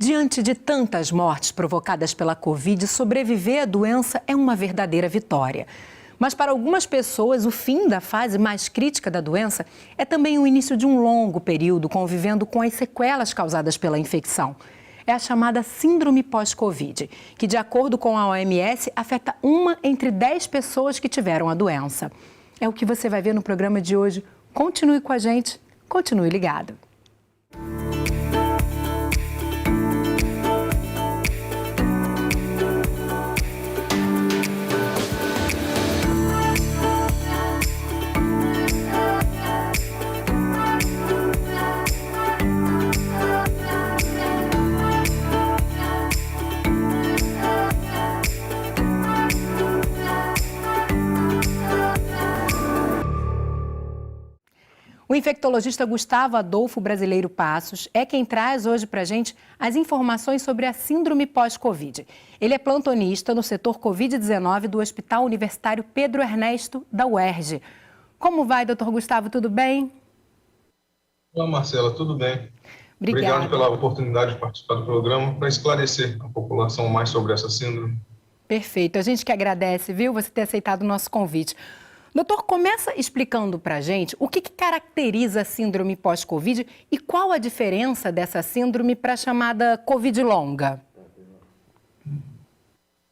Diante de tantas mortes provocadas pela Covid, sobreviver à doença é uma verdadeira vitória. Mas para algumas pessoas, o fim da fase mais crítica da doença é também o início de um longo período convivendo com as sequelas causadas pela infecção. É a chamada síndrome pós-Covid, que, de acordo com a OMS, afeta 1 entre 10 pessoas que tiveram a doença. É o que você vai ver no programa de hoje. Continue com a gente, continue ligado. O infectologista Gustavo Adolfo Brasileiro Passos é quem traz hoje para a gente as informações sobre a síndrome pós-Covid. Ele é plantonista no setor Covid-19 do Hospital Universitário Pedro Ernesto, da UERJ. Como vai, doutor Gustavo? Tudo bem? Olá, Marcela. Tudo bem? Obrigada. Obrigado pela oportunidade de participar do programa para esclarecer a população mais sobre essa síndrome. Perfeito. A gente que agradece, viu, você ter aceitado o nosso convite. Doutor, começa explicando para a gente o que caracteriza a síndrome pós-Covid e qual a diferença dessa síndrome para a chamada Covid longa.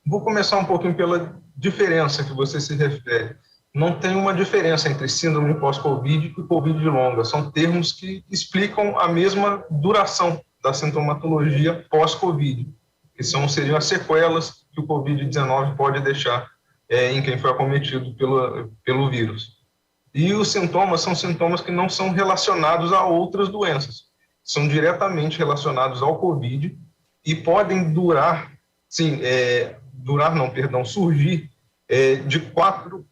Vou começar um pouquinho pela diferença que você se refere. Não tem uma diferença entre síndrome pós-Covid e Covid longa. São termos que explicam a mesma duração da sintomatologia pós-Covid, que seriam as sequelas que o Covid-19 pode deixar em quem foi acometido pelo vírus. E os sintomas são sintomas que não são relacionados a outras doenças, são diretamente relacionados ao Covid e podem surgir de 4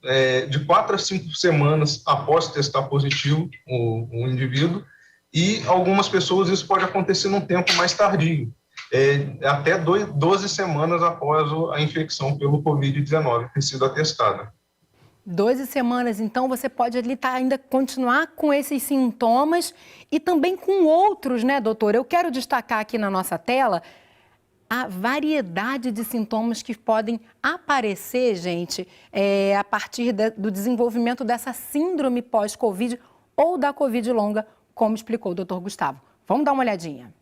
a 5 semanas após testar positivo o indivíduo, e algumas pessoas isso pode acontecer num tempo mais tardio, até 12 semanas após a infecção pelo Covid-19 ter sido atestada. 12 semanas, então, você pode ali ainda continuar com esses sintomas e também com outros, né, doutor? Eu quero destacar aqui na nossa tela a variedade de sintomas que podem aparecer, gente, a partir do desenvolvimento dessa síndrome pós-Covid ou da Covid longa, como explicou o doutor Gustavo. Vamos dar uma olhadinha.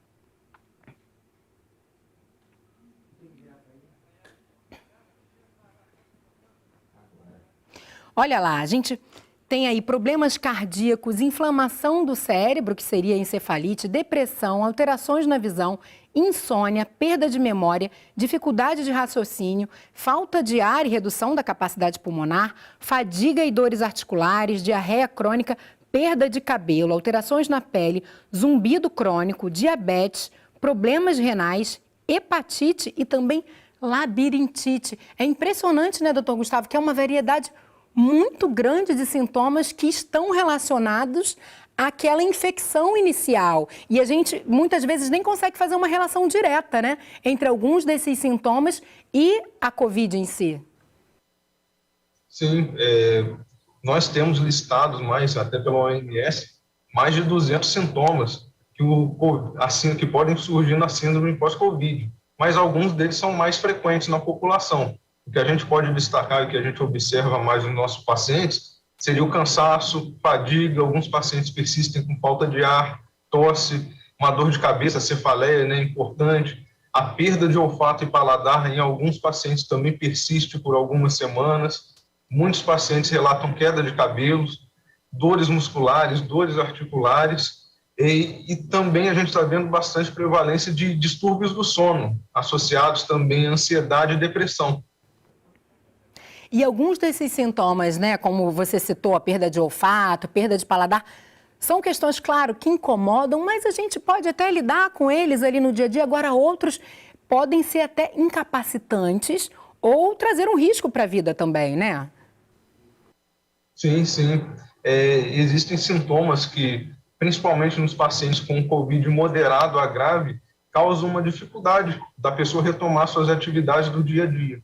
Olha lá, a gente tem aí problemas cardíacos, inflamação do cérebro, que seria encefalite, depressão, alterações na visão, insônia, perda de memória, dificuldade de raciocínio, falta de ar e redução da capacidade pulmonar, fadiga e dores articulares, diarreia crônica, perda de cabelo, alterações na pele, zumbido crônico, diabetes, problemas renais, hepatite e também labirintite. É impressionante, né, doutor Gustavo, que é uma variedade muito grande de sintomas que estão relacionados àquela infecção inicial. E a gente, muitas vezes, nem consegue fazer uma relação direta, né, entre alguns desses sintomas e a Covid em si. Sim, nós temos listados, até pela OMS, mais de 200 sintomas que podem surgir na síndrome pós-Covid, mas alguns deles são mais frequentes na população. O que a gente pode destacar e que a gente observa mais nos nossos pacientes seria o cansaço, fadiga, alguns pacientes persistem com falta de ar, tosse, uma dor de cabeça, cefaleia, né, importante, a perda de olfato e paladar em alguns pacientes também persiste por algumas semanas, muitos pacientes relatam queda de cabelos, dores musculares, dores articulares, e também a gente está vendo bastante prevalência de distúrbios do sono, associados também à ansiedade e depressão. E alguns desses sintomas, né, como você citou, a perda de olfato, perda de paladar, são questões, claro, que incomodam, mas a gente pode até lidar com eles ali no dia a dia. Agora, outros podem ser até incapacitantes ou trazer um risco para a vida também, né? Sim, sim. Existem sintomas que, principalmente nos pacientes com Covid moderado a grave, causam uma dificuldade da pessoa retomar suas atividades do dia a dia.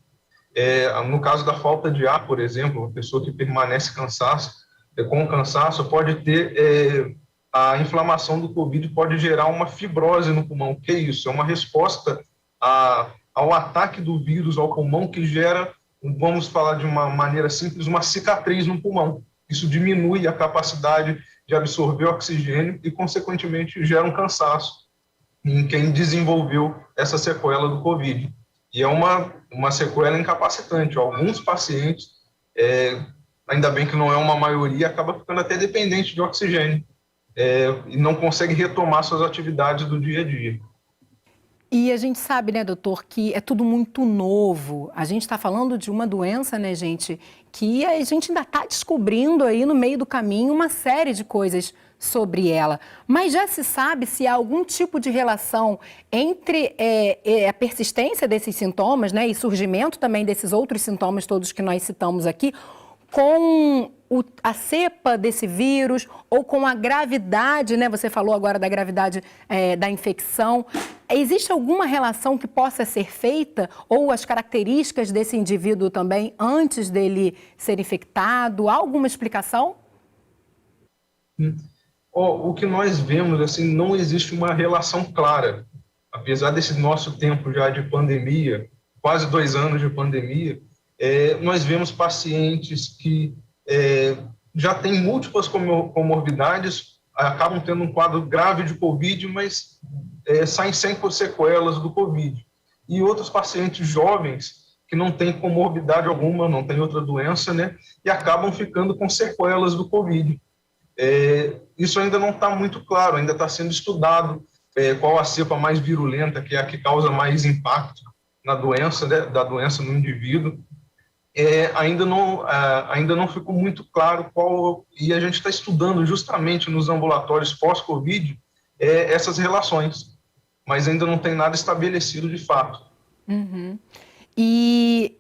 No caso da falta de ar, por exemplo, uma pessoa que permanece com cansaço pode ter a inflamação do Covid pode gerar uma fibrose no pulmão. O que é isso? É uma resposta ao ataque do vírus ao pulmão que gera, vamos falar de uma maneira simples, uma cicatriz no pulmão. Isso diminui a capacidade de absorver oxigênio e, consequentemente, gera um cansaço em quem desenvolveu essa sequela do Covid. E é uma sequela incapacitante. Alguns pacientes, ainda bem que não é uma maioria, acaba ficando até dependente de oxigênio e não consegue retomar suas atividades do dia a dia. E a gente sabe, né, doutor, que é tudo muito novo. A gente está falando de uma doença, né, gente, que a gente ainda está descobrindo aí no meio do caminho uma série de coisas sobre ela. Mas já se sabe se há algum tipo de relação entre a persistência desses sintomas, né, e surgimento também desses outros sintomas todos que nós citamos aqui, com a cepa desse vírus ou com a gravidade, né? Você falou agora da gravidade da infecção. Existe alguma relação que possa ser feita ou as características desse indivíduo também antes dele ser infectado? Há alguma explicação? O que nós vemos, assim, não existe uma relação clara. Apesar desse nosso tempo já de pandemia, quase 2 anos de pandemia, nós vemos pacientes que já têm múltiplas comorbidades, acabam tendo um quadro grave de Covid, mas saem sem sequelas do Covid. E outros pacientes jovens que não têm comorbidade alguma, não têm outra doença, né, e acabam ficando com sequelas do Covid. Isso ainda não está muito claro, ainda está sendo estudado qual a cepa mais virulenta, que é a que causa mais impacto na doença, né, da doença no indivíduo. Ainda não ficou muito claro qual, e a gente está estudando justamente nos ambulatórios pós-Covid essas relações, mas ainda não tem nada estabelecido de fato. Uhum. E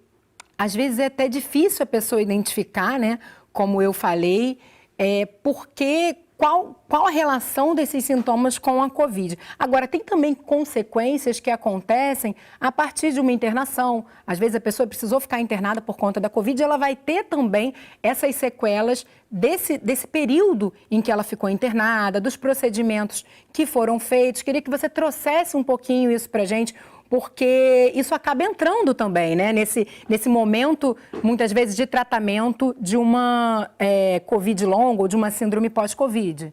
às vezes é até difícil a pessoa identificar, né, como eu falei, porque qual a relação desses sintomas com a Covid? Agora, tem também consequências que acontecem a partir de uma internação. Às vezes a pessoa precisou ficar internada por conta da Covid e ela vai ter também essas sequelas desse período em que ela ficou internada, dos procedimentos que foram feitos. Queria que você trouxesse um pouquinho isso para a gente, porque isso acaba entrando também, né, nesse momento, muitas vezes, de tratamento de uma Covid longa ou de uma síndrome pós-Covid.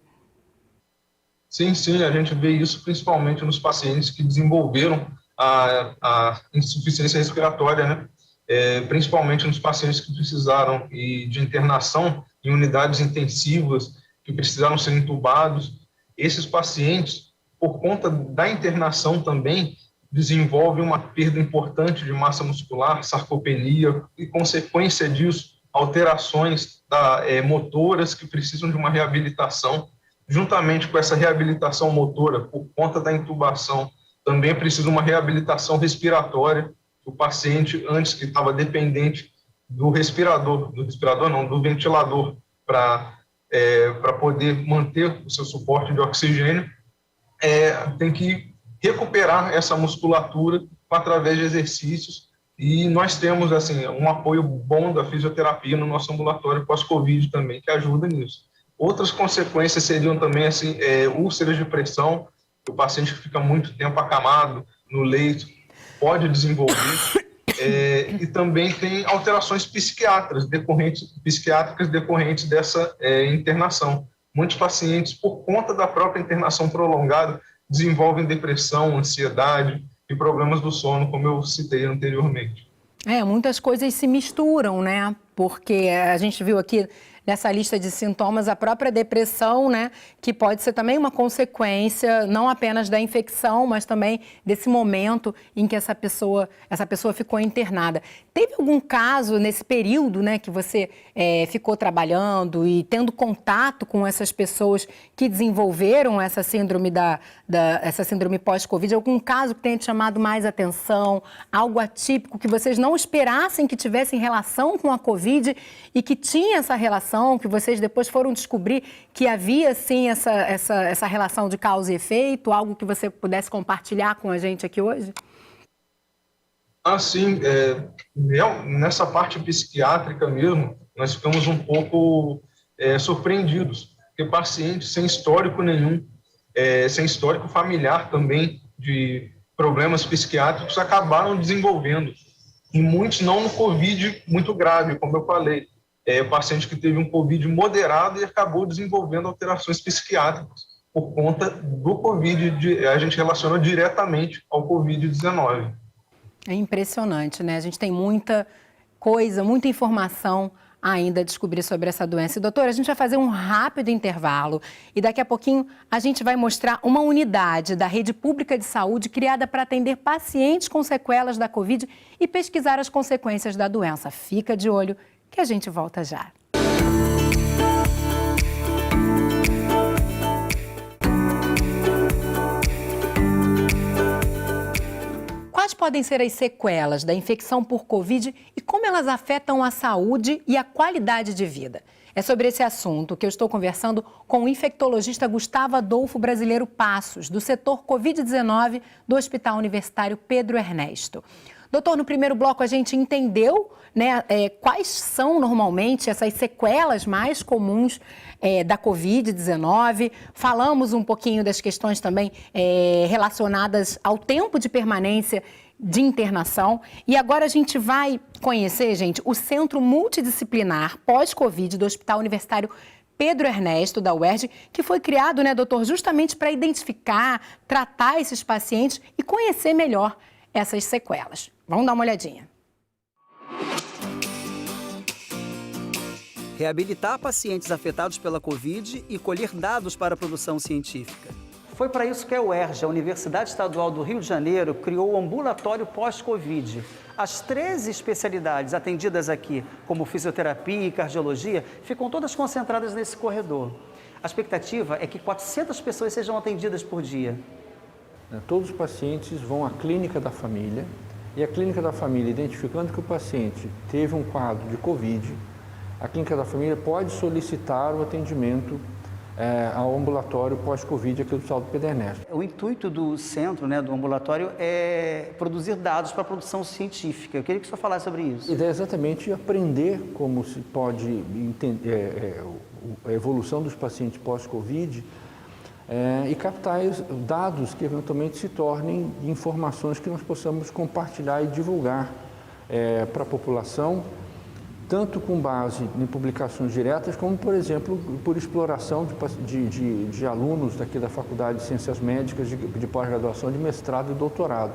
Sim, a gente vê isso principalmente nos pacientes que desenvolveram a insuficiência respiratória, né? Principalmente nos pacientes que precisaram de internação em unidades intensivas, que precisaram ser entubados. Esses pacientes, por conta da internação também, desenvolve uma perda importante de massa muscular, sarcopenia, e, consequência disso, alterações motoras que precisam de uma reabilitação. Juntamente com essa reabilitação motora, por conta da intubação, também precisa uma reabilitação respiratória. O paciente, antes que estava dependente do ventilador, para poder manter o seu suporte de oxigênio, tem que recuperar essa musculatura através de exercícios, e nós temos assim um apoio bom da fisioterapia no nosso ambulatório pós-Covid também, que ajuda nisso. Outras consequências seriam também assim, úlceras de pressão, o paciente que fica muito tempo acamado no leito pode desenvolver, e também tem alterações psiquiátricas decorrentes dessa internação. Muitos pacientes, por conta da própria internação prolongada, desenvolvem depressão, ansiedade e problemas do sono, como eu citei anteriormente. Muitas coisas se misturam, né? Porque a gente viu aqui nessa lista de sintomas a própria depressão, né? Que pode ser também uma consequência não apenas da infecção, mas também desse momento em que essa pessoa ficou internada. Teve algum caso nesse período, né, que você ficou trabalhando e tendo contato com essas pessoas que desenvolveram essa síndrome essa síndrome pós-Covid? Algum caso que tenha te chamado mais atenção? Algo atípico que vocês não esperassem que tivesse relação com a Covid e que tinha essa relação, que vocês depois foram descobrir que havia, sim, essa relação de causa e efeito? Algo que você pudesse compartilhar com a gente aqui hoje? Sim. Nessa parte psiquiátrica mesmo, nós ficamos um pouco surpreendidos, porque pacientes sem histórico nenhum, sem histórico familiar também de problemas psiquiátricos acabaram desenvolvendo. E muitos não no COVID muito grave, como eu falei. Paciente que teve um COVID moderado e acabou desenvolvendo alterações psiquiátricas por conta do COVID, a gente relaciona diretamente ao COVID-19. É impressionante, né? A gente tem muita coisa, muita informação ainda a descobrir sobre essa doença. E, doutora, a gente vai fazer um rápido intervalo e daqui a pouquinho a gente vai mostrar uma unidade da rede pública de saúde criada para atender pacientes com sequelas da Covid e pesquisar as consequências da doença. Fica de olho que a gente volta já. Quais podem ser as sequelas da infecção por Covid e como elas afetam a saúde e a qualidade de vida? É sobre esse assunto que eu estou conversando com o infectologista Gustavo Adolfo Brasileiro Passos, do setor Covid-19 do Hospital Universitário Pedro Ernesto. Doutor, no primeiro bloco a gente entendeu, né, quais são normalmente essas sequelas mais comuns da Covid-19. Falamos um pouquinho das questões também relacionadas ao tempo de permanência de internação. E agora a gente vai conhecer, gente, o Centro Multidisciplinar Pós-Covid do Hospital Universitário Pedro Ernesto, da UERJ, que foi criado, né, doutor, justamente para identificar, tratar esses pacientes e conhecer melhor essas sequelas. Vamos dar uma olhadinha. Reabilitar pacientes afetados pela Covid e colher dados para a produção científica. Foi para isso que a UERJ, a Universidade Estadual do Rio de Janeiro, criou o ambulatório pós-Covid. As 13 especialidades atendidas aqui, como fisioterapia e cardiologia, ficam todas concentradas nesse corredor. A expectativa é que 400 pessoas sejam atendidas por dia. Todos os pacientes vão à clínica da família e a clínica da família, identificando que o paciente teve um quadro de Covid, a clínica da família pode solicitar o atendimento ao ambulatório pós-Covid aqui do Hospital do Pedro Ernesto. O intuito do centro, né, do ambulatório, é produzir dados para a produção científica. Eu queria que o senhor falasse sobre isso. A ideia é exatamente aprender como se pode entender a evolução dos pacientes pós-Covid e captar dados que eventualmente se tornem informações que nós possamos compartilhar e divulgar para a população, tanto com base em publicações diretas, como, por exemplo, por exploração de alunos daqui da Faculdade de Ciências Médicas, de pós-graduação, de mestrado e doutorado.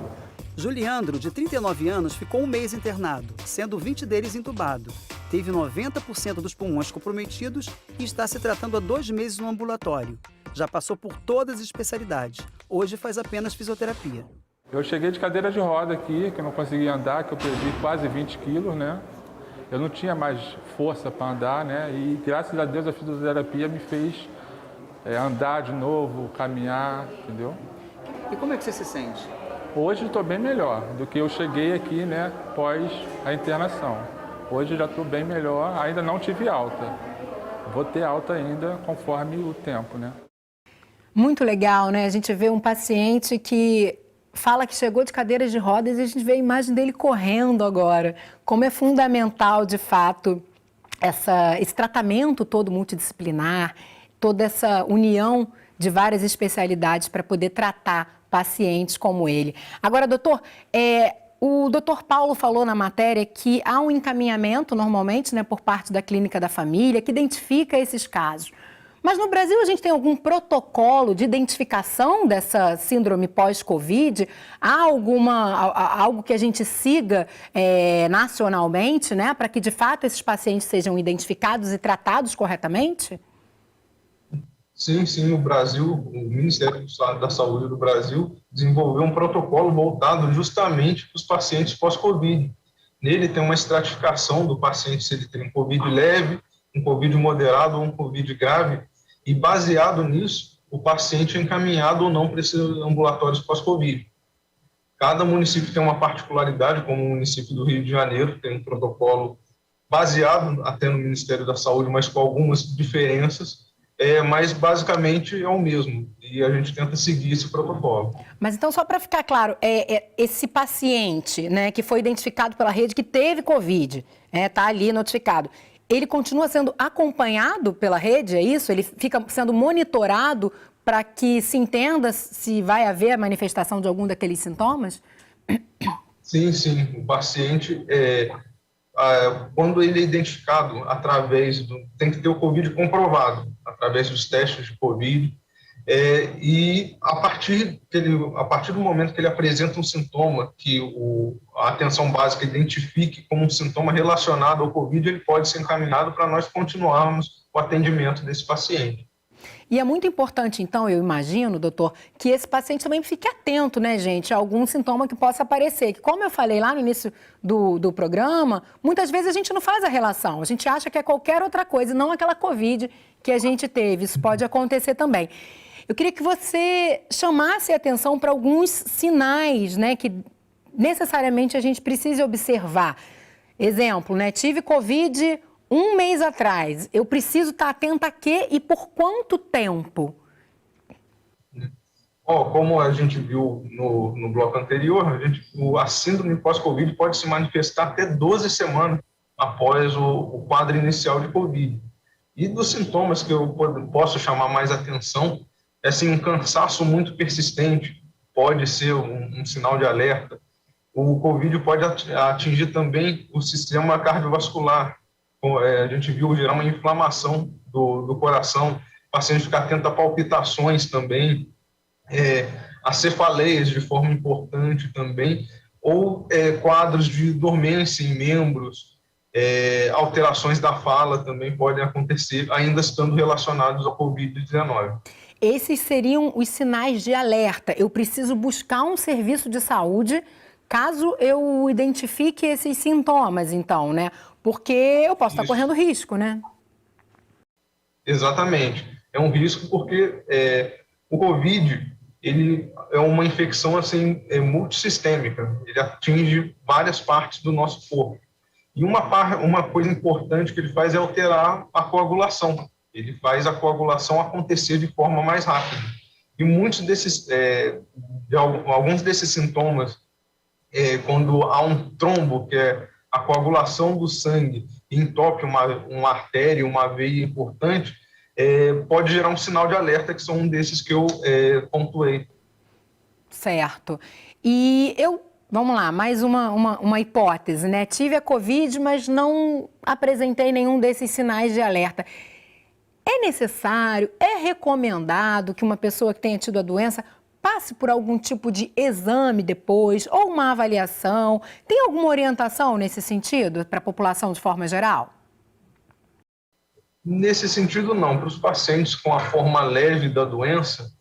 Juliandro, de 39 anos, ficou um mês internado, sendo 20 deles entubado. Teve 90% dos pulmões comprometidos e está se tratando há 2 meses no ambulatório. Já passou por todas as especialidades. Hoje faz apenas fisioterapia. Eu cheguei de cadeira de roda aqui, que eu não conseguia andar, que eu perdi quase 20 quilos, né? Eu não tinha mais força para andar, né? E graças a Deus a fisioterapia me fez andar de novo, caminhar, entendeu? E como é que você se sente? Hoje estou bem melhor do que eu cheguei aqui, né, pós a internação. Hoje já estou bem melhor, ainda não tive alta. Vou ter alta ainda conforme o tempo, né? Muito legal, né? A gente vê um paciente que fala que chegou de cadeiras de rodas e a gente vê a imagem dele correndo agora. Como é fundamental, de fato, esse tratamento todo multidisciplinar, toda essa união de várias especialidades para poder tratar pacientes como ele. Agora, doutor, o doutor Paulo falou na matéria que há um encaminhamento, normalmente, né, por parte da clínica da família, que identifica esses casos. Mas no Brasil a gente tem algum protocolo de identificação dessa síndrome pós-Covid? Há algo que a gente siga nacionalmente, né, para que de fato esses pacientes sejam identificados e tratados corretamente? Sim, no Brasil, o Ministério da Saúde do Brasil desenvolveu um protocolo voltado justamente para os pacientes pós-Covid. Nele tem uma estratificação do paciente se ele tem um Covid leve, um Covid moderado ou um Covid grave, e baseado nisso, o paciente é encaminhado ou não para esses ambulatórios pós-Covid. Cada município tem uma particularidade, como o município do Rio de Janeiro tem um protocolo baseado até no Ministério da Saúde, mas com algumas diferenças, mas basicamente é o mesmo, e a gente tenta seguir esse protocolo. Mas então, só para ficar claro, esse paciente, né, que foi identificado pela rede que teve Covid, está ali notificado, ele continua sendo acompanhado pela rede, é isso? Ele fica sendo monitorado para que se entenda se vai haver a manifestação de algum daqueles sintomas? Sim, sim. O paciente, quando ele é identificado tem que ter o COVID comprovado, através dos testes de COVID, e a partir do momento que ele apresenta um sintoma que a atenção básica identifique como um sintoma relacionado ao COVID, ele pode ser encaminhado para nós continuarmos o atendimento desse paciente. E é muito importante, então, eu imagino, doutor, que esse paciente também fique atento, né, gente, a algum sintoma que possa aparecer. Que, como eu falei lá no início do programa, muitas vezes a gente não faz a relação. A gente acha que é qualquer outra coisa, não aquela Covid que a gente teve. Isso pode acontecer também. Eu queria que você chamasse a atenção para alguns sinais, né, que necessariamente a gente precisa observar. Exemplo, né, tive Covid 1 mês atrás, eu preciso estar atenta a quê e por quanto tempo? Como a gente viu no bloco anterior, a síndrome pós-Covid pode se manifestar até 12 semanas após o quadro inicial de Covid. E dos sintomas que eu posso chamar mais atenção, é assim, um cansaço muito persistente, pode ser um sinal de alerta. O Covid pode atingir também o sistema cardiovascular. A gente viu gerar uma inflamação do coração, o paciente ficar atento a palpitações também, a cefaleias de forma importante também, ou quadros de dormência em membros, alterações da fala também podem acontecer, ainda estando relacionados ao Covid-19. Esses seriam os sinais de alerta. Eu preciso buscar um serviço de saúde caso eu identifique esses sintomas, então, né? Porque eu posso estar correndo risco, né? Exatamente. É um risco porque o Covid, ele é uma infecção assim, multissistêmica. Ele atinge várias partes do nosso corpo. E uma coisa importante que ele faz é alterar a coagulação. Ele faz a coagulação acontecer de forma mais rápida. E muitos alguns desses sintomas, quando há um trombo, que é a coagulação do sangue, entope uma artéria, uma veia importante, pode gerar um sinal de alerta, que são um desses que eu pontuei. Certo. E vamos lá, mais uma hipótese, né? Tive a Covid, mas não apresentei nenhum desses sinais de alerta. É necessário, é recomendado que uma pessoa que tenha tido a doença passe por algum tipo de exame depois, ou uma avaliação? Tem alguma orientação nesse sentido para a população de forma geral? Nesse sentido, não. Para os pacientes com a forma leve da doença,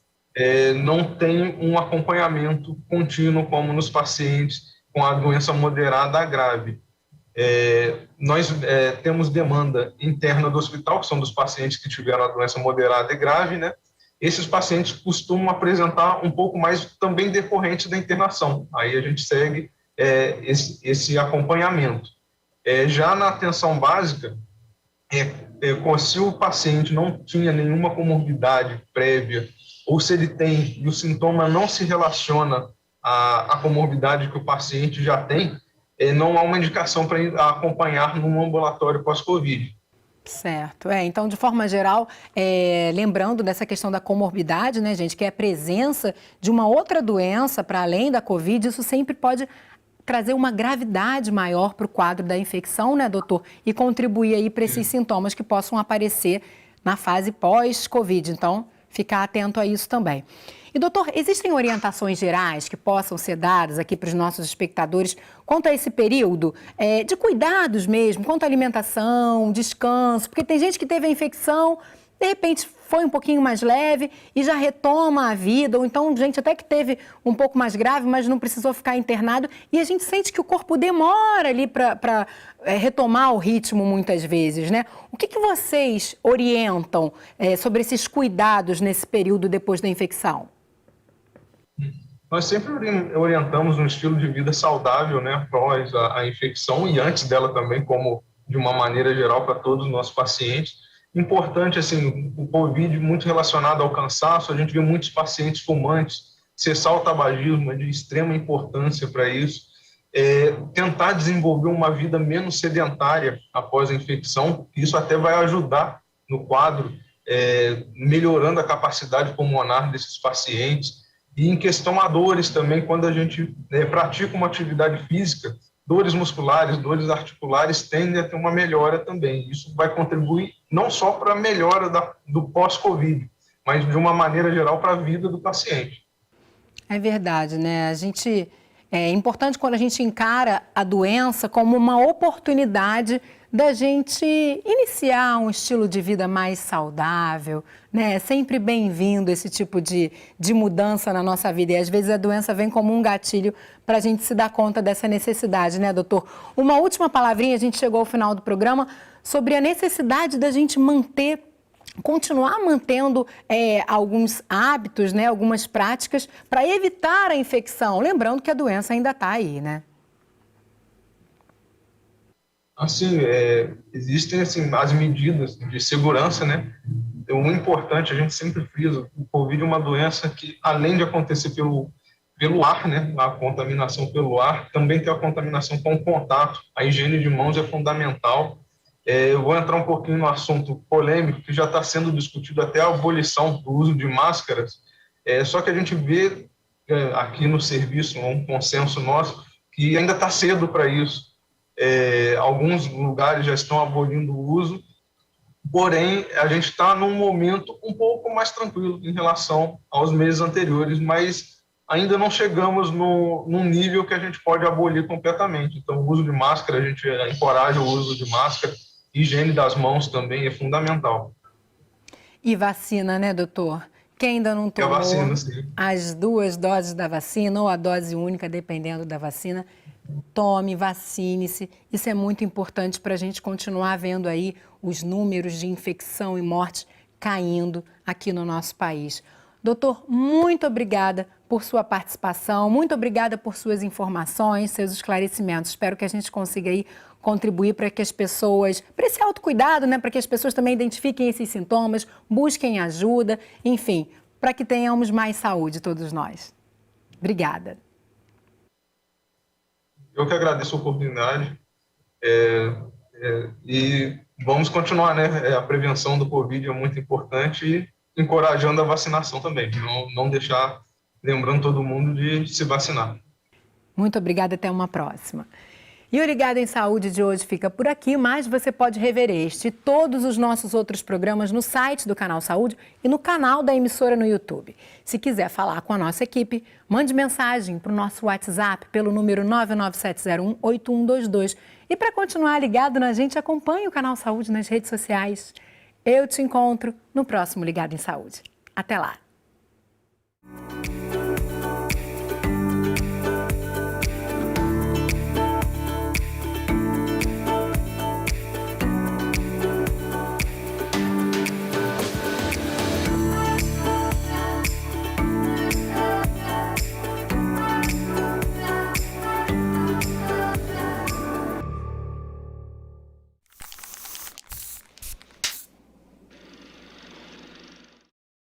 não tem um acompanhamento contínuo como nos pacientes com a doença moderada a grave. Nós temos demanda interna do hospital, que são dos pacientes que tiveram a doença moderada e grave, né? Esses pacientes costumam apresentar um pouco mais também decorrente da internação. Aí a gente segue esse acompanhamento. Já na atenção básica, se o paciente não tinha nenhuma comorbidade prévia, ou se ele tem e o sintoma não se relaciona à comorbidade que o paciente já tem, não há uma indicação para acompanhar num ambulatório pós-Covid. Certo. Então, de forma geral, lembrando dessa questão da comorbidade, né, gente, que é a presença de uma outra doença para além da Covid, isso sempre pode trazer uma gravidade maior para o quadro da infecção, né, doutor? E contribuir aí para esses sintomas que possam aparecer na fase pós-Covid. Então, ficar atento a isso também. E, doutor, existem orientações gerais que possam ser dadas aqui para os nossos espectadores quanto a esse período de cuidados mesmo, quanto à alimentação, descanso? Porque tem gente que teve a infecção, de repente foi um pouquinho mais leve e já retoma a vida, ou então gente até que teve um pouco mais grave, mas não precisou ficar internado, e a gente sente que o corpo demora ali para retomar o ritmo muitas vezes, né? O que vocês orientam sobre esses cuidados nesse período depois da infecção? Nós sempre orientamos um estilo de vida saudável, né, após a infecção e antes dela também, como de uma maneira geral para todos os nossos pacientes. Importante, assim, o Covid muito relacionado ao cansaço, a gente vê muitos pacientes fumantes, cessar o tabagismo é de extrema importância para isso. tentar desenvolver uma vida menos sedentária após a infecção. Isso até vai ajudar no quadro, melhorando a capacidade pulmonar desses pacientes. E em questão a dores também, quando a gente pratica uma atividade física, dores musculares, dores articulares tendem a ter uma melhora também. Isso vai contribuir não só para a melhora do pós-Covid, mas de uma maneira geral para a vida do paciente. É verdade, né? É importante quando a gente encara a doença como uma oportunidade da gente iniciar um estilo de vida mais saudável, né? É sempre bem-vindo esse tipo de mudança na nossa vida. E às vezes a doença vem como um gatilho para a gente se dar conta dessa necessidade, né, doutor? Uma última palavrinha, a gente chegou ao final do programa, sobre a necessidade da gente continuar mantendo alguns hábitos, né, algumas práticas para evitar a infecção. Lembrando que a doença ainda está aí, né? Assim, existem assim, as medidas de segurança, né? O importante, a gente sempre frisa, o Covid é uma doença que, além de acontecer pelo ar, né, a contaminação pelo ar, também tem a contaminação com o contato. A higiene de mãos é fundamental. Eu vou entrar um pouquinho no assunto polêmico, que já está sendo discutido até a abolição do uso de máscaras, só que a gente vê aqui no serviço, um consenso nosso, que ainda está cedo para isso. Alguns lugares já estão abolindo o uso, porém, a gente está num momento um pouco mais tranquilo em relação aos meses anteriores, mas ainda não chegamos num nível que a gente pode abolir completamente. Então, o uso de máscara, a gente encoraja o uso de máscara. Higiene das mãos também é fundamental. E vacina, né, doutor? Quem ainda não tomou as 2 doses da vacina ou a dose única, dependendo da vacina, tome, vacine-se. Isso é muito importante para a gente continuar vendo aí os números de infecção e morte caindo aqui no nosso país. Doutor, muito obrigada por sua participação, muito obrigada por suas informações, seus esclarecimentos. Espero que a gente consiga aí contribuir para que as pessoas, para esse autocuidado, né, para que as pessoas também identifiquem esses sintomas, busquem ajuda, enfim, para que tenhamos mais saúde todos nós. Obrigada. Eu que agradeço a oportunidade e vamos continuar, né? A prevenção do Covid é muito importante e encorajando a vacinação também, não deixar, lembrando todo mundo de se vacinar. Muito obrigada, até uma próxima. E o Ligado em Saúde de hoje fica por aqui, mas você pode rever este e todos os nossos outros programas no site do Canal Saúde e no canal da emissora no YouTube. Se quiser falar com a nossa equipe, mande mensagem para o nosso WhatsApp pelo número 997018122. E para continuar ligado na gente, acompanhe o Canal Saúde nas redes sociais. Eu te encontro no próximo Ligado em Saúde. Até lá!